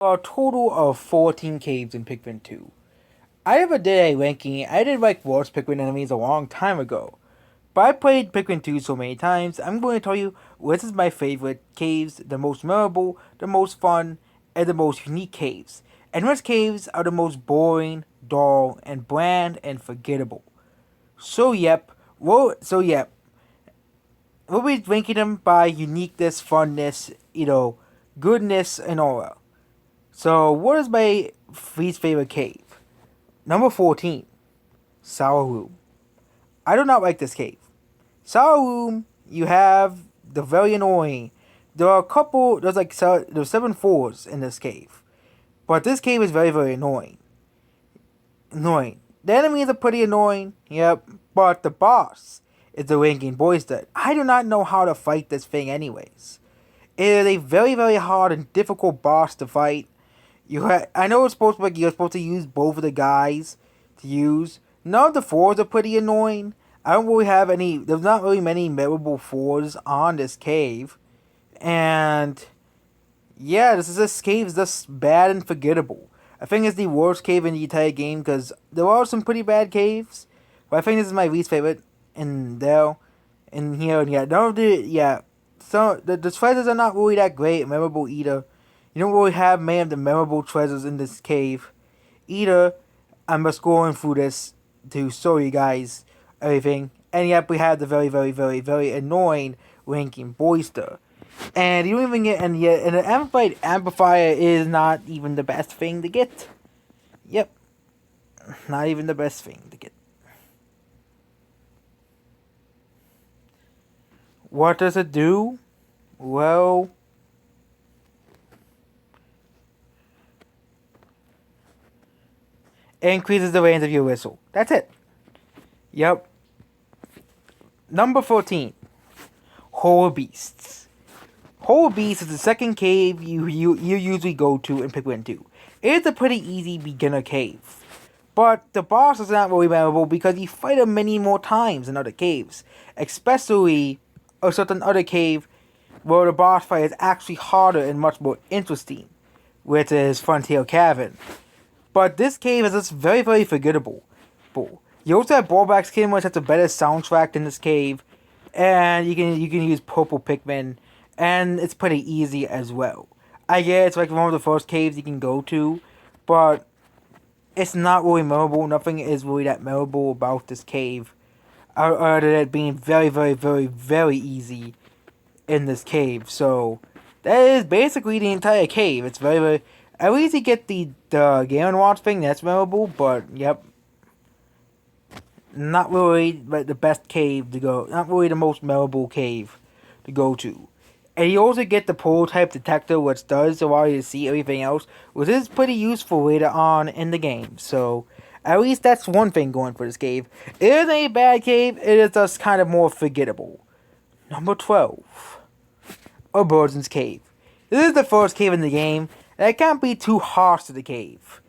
A total of 14 caves in Pikmin 2. I never did a ranking. I did like worst Pikmin enemies a long time ago. But I played Pikmin 2 so many times, I'm going to tell you which is my favorite caves, the most memorable, the most fun, and the most unique caves. And which caves are the most boring, dull, and bland and forgettable. So yep, we'll be ranking them by uniqueness, funness, goodness, and all that. So, what is my least favorite cave? Number 14, Sour Room. I do not like this cave. Sour Room, you have the very annoying. There are a couple, there's 7 floors in this cave. But this cave is very, very annoying. Annoying. The enemies are pretty annoying, yep, but the boss is the Ranking Boyster. I do not know how to fight this thing, anyways. It is a very, very hard and difficult boss to fight. I know it's supposed to be like you're supposed to use both of the guys to use. None of the fours are pretty annoying. I don't really have any. There's not really many memorable fours on this cave, and yeah, this cave is just bad and forgettable. I think it's the worst cave in the entire game because there are some pretty bad caves, but I think this is my least favorite in there, in here. And yeah, none of the so the treasures are not really that great, memorable either. You don't really have many of the memorable treasures in this cave either. I'm just going through this to show you guys everything. And yet we have the very, very, very, very annoying Ranking Boyster. And you don't even get, and yet, and an amplified amplifier is not even the best thing to get. Yep, not even the best thing to get. What does it do? Well, it increases the range of your whistle. That's it. Yep. Number 14. Horror Beasts. Horror Beasts is the second cave you usually go to in Pikmin 2. It is a pretty easy beginner cave. But the boss is not really memorable because you fight him many more times in other caves. Especially a certain other cave where the boss fight is actually harder and much more interesting, which is Frontier Cavern. But this cave is just very, very forgettable. You also have Ballback's Kingdom, which has a better soundtrack than this cave, and you can use Purple Pikmin, and it's pretty easy as well. I guess it's like one of the first caves you can go to, but it's not really memorable. Nothing is really that memorable about this cave, other than it being very, very, very, very easy in this cave. So that is basically the entire cave. It's very, very. At least you get the Game & Watch thing, that's memorable, but yep. Not really the best cave to go. Not really the most memorable cave to go to. And you also get the prototype detector, which does allow you to see everything else, which is pretty useful later on in the game. So, at least that's one thing going for this cave. It isn't a bad cave, it is just kind of more forgettable. Number 12. A Bird's Cave. This is the first cave in the game, and I can't be too harsh to the cave.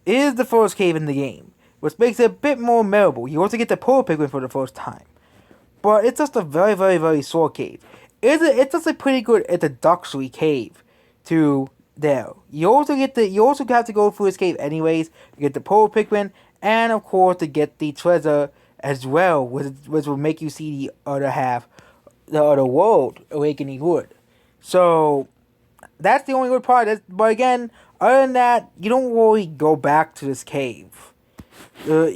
It is the first cave in the game, which makes it a bit more memorable. You also get the Polar Pikmin for the first time. But it's just a very, very, very short cave. It's just a pretty good introductory cave to there. You also have to go through this cave anyways. You get the Polar Pikmin, and of course to get the treasure as well, which will make you see the other half, the other world, Awakening Wood. So that's the only good part. But again, other than that, you don't really go back to this cave. Again,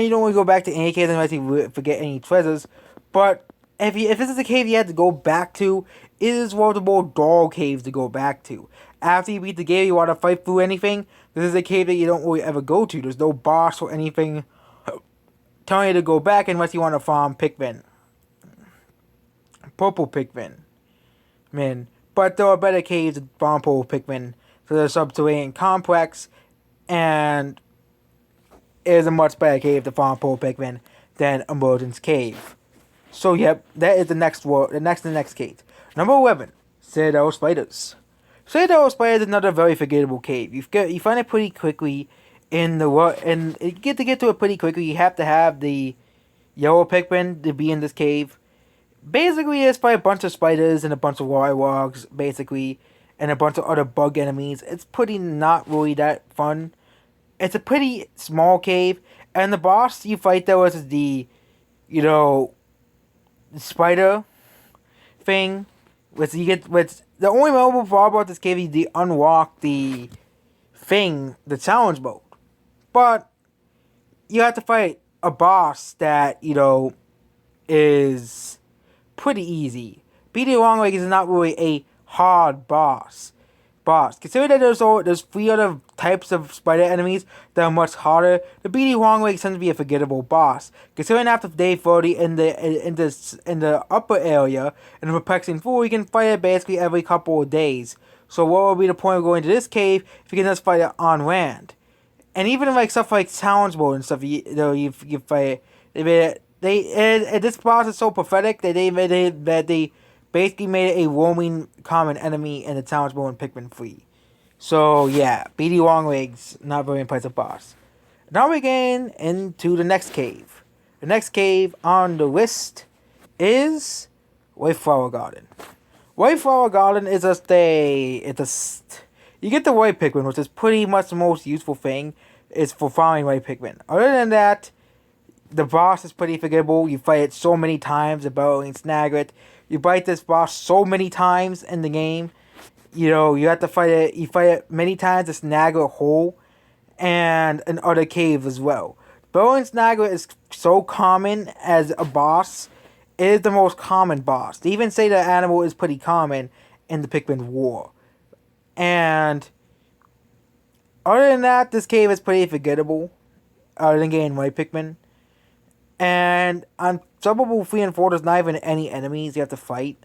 you don't really go back to any cave unless you forget any treasures. But if this is a cave you have to go back to, it is one of the more dull caves to go back to. After you beat the game, you want to fight through anything, this is a cave that you don't really ever go to. There's no boss or anything telling you to go back unless you want to farm Pikmin. Purple Pikmin. But there are better caves to farm Purple Pikmin for the subterranean complex, and it is a much better cave to farm Purple Pikmin than Emergence Cave. So yep, that is the next cave. Number 11, Citadel Spiders. Citadel Spiders is another very forgettable cave. You find it pretty quickly and you get to it pretty quickly. You have to have the yellow Pikmin to be in this cave. Basically, it's by a bunch of spiders and a bunch of water logs, basically. and a bunch of other bug enemies. It's pretty not really that fun. It's a pretty small cave, and the boss you fight there is the, you know, spider thing. Which you get, which the only memorable part about this cave is you unlock the thing, the challenge mode. But you have to fight a boss that, is pretty easy. Beating Longleg is not really a hard Considering that there's 3 other types of spider enemies that are much harder, the BD Longleg tends to be a forgettable boss. Considering after day 30 in the upper area in the perplexing fool, you can fight it basically every couple of days. So what would be the point of going to this cave if you can just fight it on land? And even like stuff like challenge mode and stuff, you fight it. This boss is so pathetic that they basically made it a roaming common enemy in the challenge mode in Pikmin 3. So yeah, BD Longlegs, not very impressive boss. Now we're getting into the next cave. The next cave on the list is White Flower Garden. White Flower Garden is you get the white Pikmin, which is pretty much the most useful thing, is for farming white Pikmin. Other than that, the boss is pretty forgettable. You fight it so many times, the Burrowing Snaglet. You fight this boss so many times in the game. You have to fight it. You fight it many times to snag a hole, and in other caves as well. Burrowing Snaglet is so common as a boss. It is the most common boss. They even say the animal is pretty common in the Pikmin War. And other than that, this cave is pretty forgettable. Other than getting white Pikmin. And on Subbable 3 and 4, there's not even any enemies you have to fight.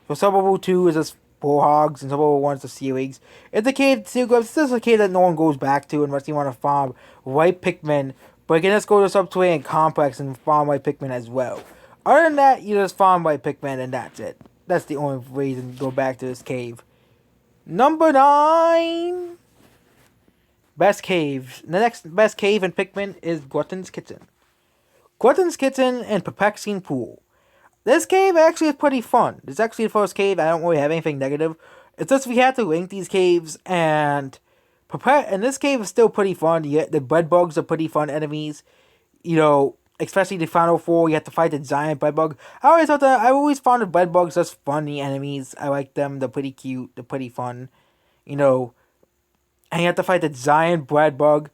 So Subbable 2 is just Bullhogs, and Subbable 1 is the Seaweeds. It's a cave, it's just a cave that no one goes back to unless you want to farm white Pikmin. But you can just go to Subterranean Complex and farm white Pikmin as well. Other than that, you just farm white Pikmin and that's it. That's the only reason to go back to this cave. Number 9! Best caves. The next best cave in Pikmin is Glutton's Kitchen. Glutton's Kitchen and Perplexing Pool. This cave actually is pretty fun. This is actually the first cave. I don't really have anything negative. It's just we had to link these caves, and this cave is still pretty fun. The bread bugs are pretty fun enemies. Especially the final 4, you have to fight the giant bread bug. I always found the bread bugs just funny enemies. I like them. They're pretty cute. They're pretty fun. And you have to fight the giant bread bug.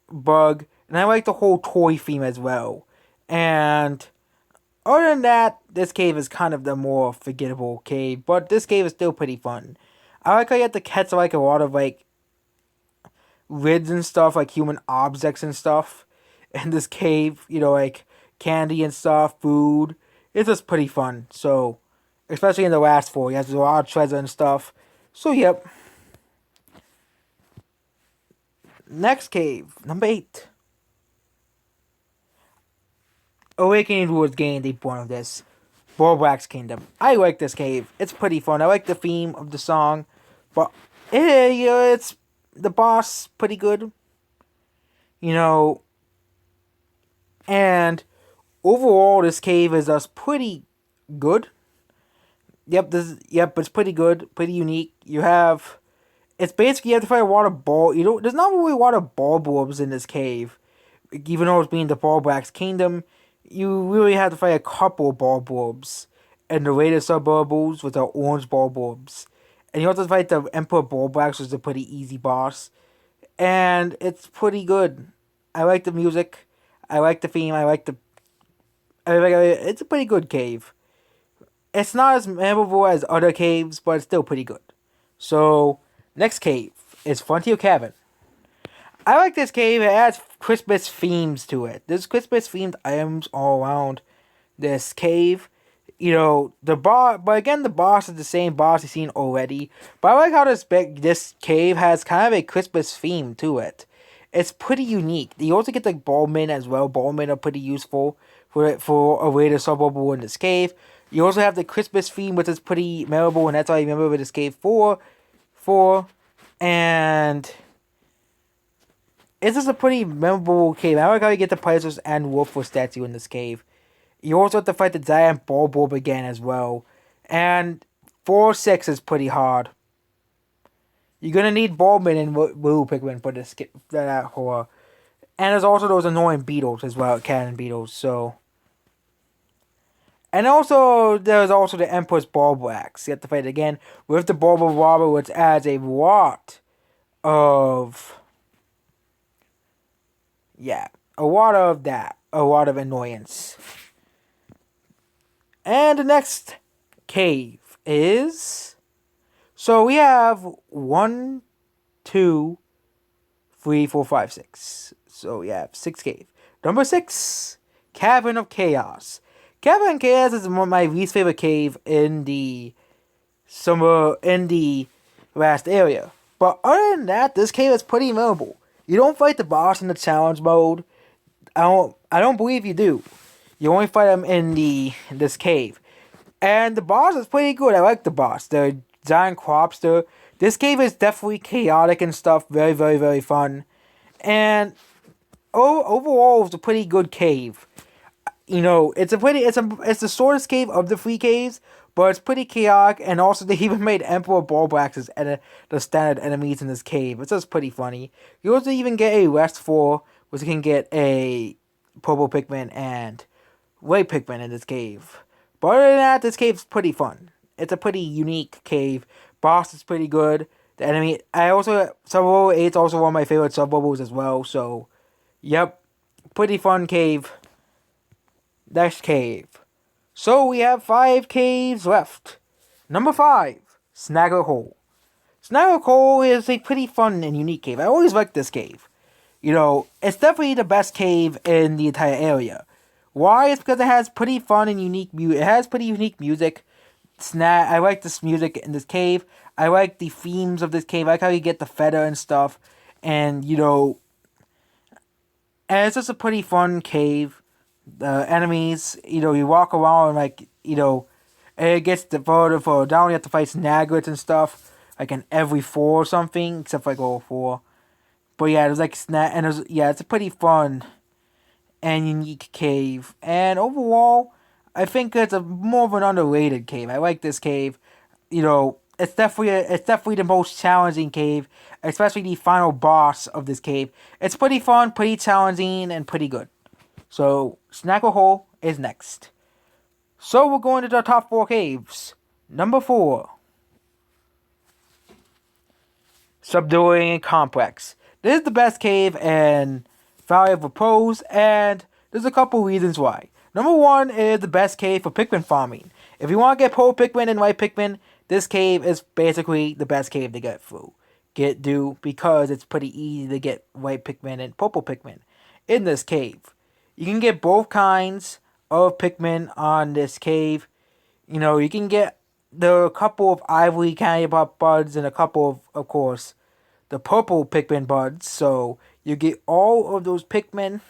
And I like the whole toy theme as well. And other than that, this cave is kind of the more forgettable cave. But this cave is still pretty fun. I like how you have to catch a lot of lids and stuff, like human objects and stuff in this cave. Like candy and stuff, food. It's just pretty fun. So, especially in the last 4, you have a lot of treasure and stuff. So, yep. Next cave, number 8. Awakening Rules gained a point of this. Bulbrax Kingdom. I like this cave. It's pretty fun. I like the theme of the song. But, it's the boss pretty good. And overall, this cave is just pretty good. Yep, it's pretty good. Pretty unique. It's basically you have to fight a lot of there's not really a lot of bulbs in this cave. Even though it's being the Bulbrax Kingdom, you really have to fight a couple of bulbs. And the Raider Suburbs with the orange bulbs. And you also fight the Emperor Bulbrax, which is a pretty easy boss. And it's pretty good. I like the music. I like the theme. It's a pretty good cave. It's not as memorable as other caves, but it's still pretty good. So, next cave is Frontier Cavern. I like this cave. It has Christmas themes to it. There's Christmas themed items all around this cave. But again, the boss is the same boss you've seen already. But I like how this cave has kind of a Christmas theme to it. It's pretty unique. You also get ballmen as well. Ballmen are pretty useful for a way to suburb in this cave. You also have the Christmas theme, which is pretty memorable, and that's why I remember this cave for. And it's just a pretty memorable cave. I like how you get the Princess and Wolfwood statue in this cave. You also have to fight the giant Bulborb again as well. And 4-6 is pretty hard. You're gonna need Bowman and Blue Pikmin for that horror. And there's also those annoying beetles as well, cannon beetles. So, and also there's also the Empress Bulbax. You have to fight again with the Bulba Robber, which adds a lot of a lot of annoyance. And the next cave is, so we have 1, 2, 3, 4, 5, 6. So we have 6 cave. Number 6, Cavern of Chaos. Cavern of Chaos is one of my least favorite cave in the last area. But other than that, this cave is pretty memorable. You don't fight the boss in the challenge mode. I don't believe you do. You only fight him in this cave. And the boss is pretty good. I like the boss. The giant cropster. This cave is definitely chaotic and stuff. Very, very, very fun. And overall, it's a pretty good cave. You know, it's the shortest cave of the 3 caves, but it's pretty chaotic. And also, they even made Emperor Bulbax as the standard enemies in this cave. It's just pretty funny. You also even get a restful, which you can get a purple Pikmin and white Pikmin in this cave. But other than that, this cave's pretty fun. It's a pretty unique cave. Boss is pretty good. The enemy, Sub-Level 8 is also one of my favorite sub-levels as well. So, yep, pretty fun cave. Next cave. So we have 5 caves left. Number 5, Snagger Hole. Snagger Hole is a pretty fun and unique cave. I always liked this cave. You know, it's definitely the best cave in the entire area. Why? It's because it has pretty fun and unique music. It has pretty unique music. I like this music in this cave. I like the themes of this cave. I like how you get the feather and stuff. And, you know, and it's just a pretty fun cave. The enemies, you know, you walk around like, you know, it gets further down. You have to fight Snaggets and stuff. Like in every 4 or something. Except for like all 4. But yeah, there's like it's a pretty fun and unique cave. And overall, I think it's more of an underrated cave. I like this cave. You know, it's definitely the most challenging cave, especially the final boss of this cave. It's pretty fun, pretty challenging, and pretty good. So, Snagger Hole is next. So, we're going to the top 4 caves. Number 4, Subterranean Complex. This is the best cave in Valley of Repose, and there's a couple reasons why. Number 1 is the best cave for Pikmin farming. If you want to get purple Pikmin and white Pikmin, this cave is basically the best cave to get because it's pretty easy to get white Pikmin and purple Pikmin in this cave. You can get both kinds of Pikmin on this cave. You know, you can get a couple of ivory candy buds and a couple of course, the purple Pikmin buds. So you get all of those Pikmin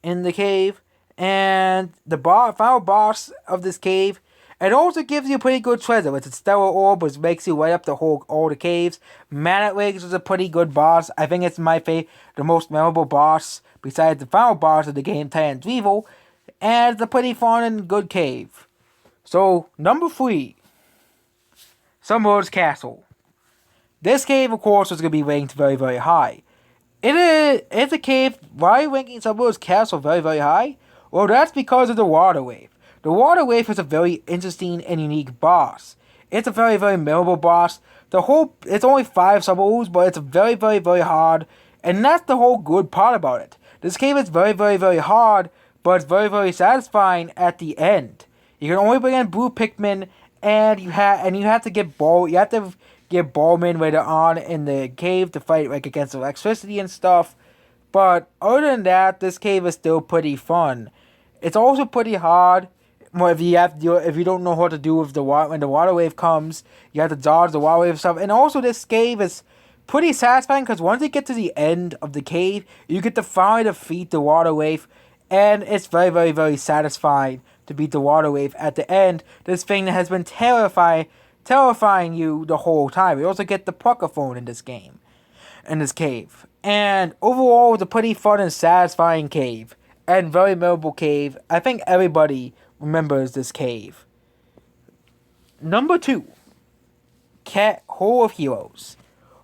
in the cave. And the final boss of this cave, it also gives you a pretty good treasure. It's a stellar orb, which makes you light up all the caves. Manat Wigs is a pretty good boss. I think it's the most memorable boss besides the final boss of the game, Titan's Evil. And it's a pretty fun and good cave. So, number 3, Summer's Castle. This cave, of course, is going to be ranked very, very high. It's a cave. Why are you ranking Summer's Castle very, very high? Well, that's because of the Water Wave. The Water Wave is a very interesting and unique boss. It's a very, very memorable boss. It's only 5 sub-levels, but it's very, very, very hard. And that's the whole good part about it. This cave is very, very, very hard, but it's very, very satisfying at the end. You can only bring in blue Pikmin, and you have to get Ballman later on in the cave to fight like against electricity and stuff. But other than that, this cave is still pretty fun. It's also pretty hard. If you don't know what to do with when the water wave comes, you have to dodge the water wave stuff. And also, this cave is pretty satisfying because once you get to the end of the cave, you get to finally defeat the water wave, and it's very, very, very satisfying to beat the water wave at the end. This thing that has been terrifying you the whole time. You also get the Puckaphone in this cave. And overall, it's a pretty fun and satisfying cave. And very memorable cave. I think everybody remembers this cave. Number 2, Hole of Heroes.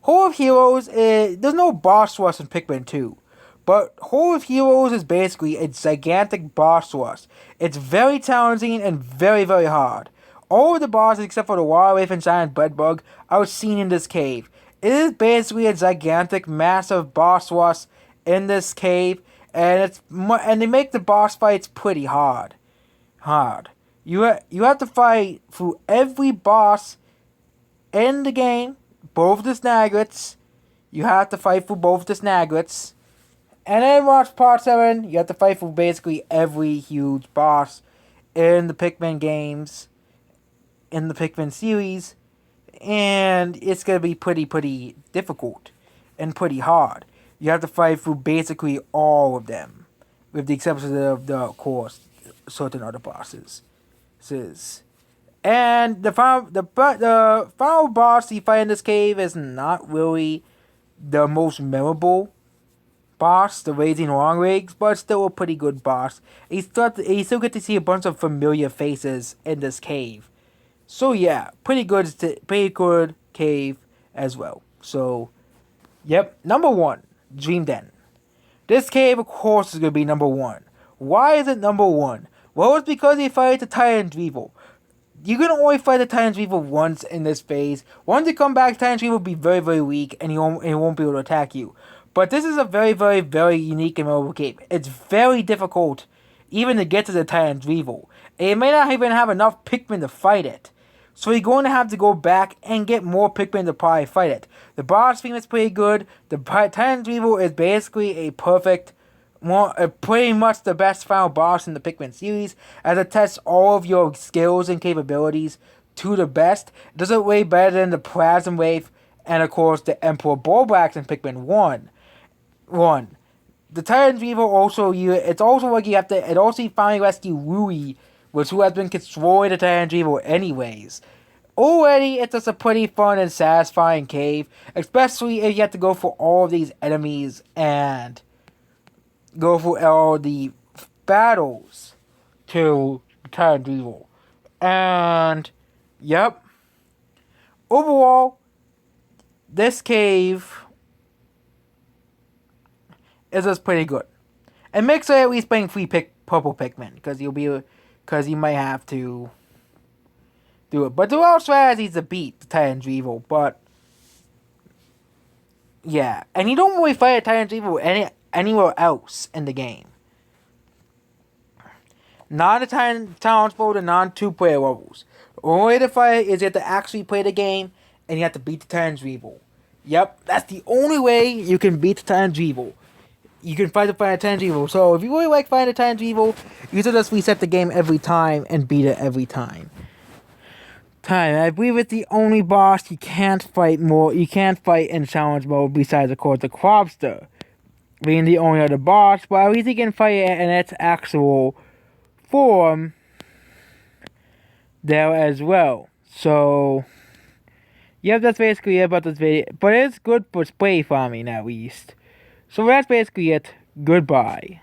Hole of Heroes is there's no boss rush in Pikmin 2. But Hole of Heroes is basically a gigantic boss rush. It's very challenging and very, very hard. All of the bosses except for the Water Wraith and Giant Bedbug are seen in this cave. It is basically a gigantic, massive boss rush in this cave, and they make the boss fights pretty hard. You have to fight through every boss in the game, both the Snaglets. You have to fight through both the Snaglets. And then watch Part 7, you have to fight through basically every huge boss in the Pikmin games, in the Pikmin series. And it's going to be pretty difficult and pretty hard. You have to fight through basically all of them, with the exception of, of course, certain other bosses. And the final boss you fight in this cave is not really the most memorable boss, the Raging Longlegs, but still a pretty good boss. You still get to see a bunch of familiar faces in this cave. So yeah, pretty good cave as well. So, yep, number 1, Dream Den. This cave, of course, is going to be number 1. Why is it number 1? Well, it's because you fight the Titan Drevel. You can only fight the Titan Drevel once in this phase. Once you come back, Titan Drevel will be very, very weak, and he won't be able to attack you. But this is a very, very, very unique and memorable cave. It's very difficult even to get to the Titan Drevel. And you may not even have enough Pikmin to fight it. So you're going to have to go back and get more Pikmin to probably fight it. The boss theme is pretty good. The Titan Drevel is basically pretty much the best final boss in the Pikmin series, as it tests all of your skills and capabilities to the best. It does it way better than the Plasm Wraith and, of course, the Emperor Bulbax in Pikmin 1. The Titan Drevel it also finally rescue Rui, who has been destroying the Titan Drevel anyways. Already, it's just a pretty fun and satisfying cave, especially if you have to go for all of these enemies and go for all the battles to the Titan Drevel. And, yep. Overall, this cave is just pretty good. And make sure at least bring 3 purple Pikmin, because you might have to do it. But there are strategies to beat the Titan Drevel, but yeah. And you don't really fight a Titan Drevel anywhere else in the game. Not the Titan Townsfolk and non-2-player levels. The only way to fight is you have to actually play the game, and you have to beat the Titan Drevel. Yep, that's the only way you can beat the Titan Drevel. You can fight the Titan Drevel. So if you really like fighting the Titan Drevel, you should just reset the game every time and beat it every time. I believe it's the only boss you can't fight in challenge mode besides, of course, the Crobster being the only other boss, but at least you can fight it in its actual form there as well. So, yep, that's basically it about this video. But it's good for spray farming at least. So that's basically it. Goodbye.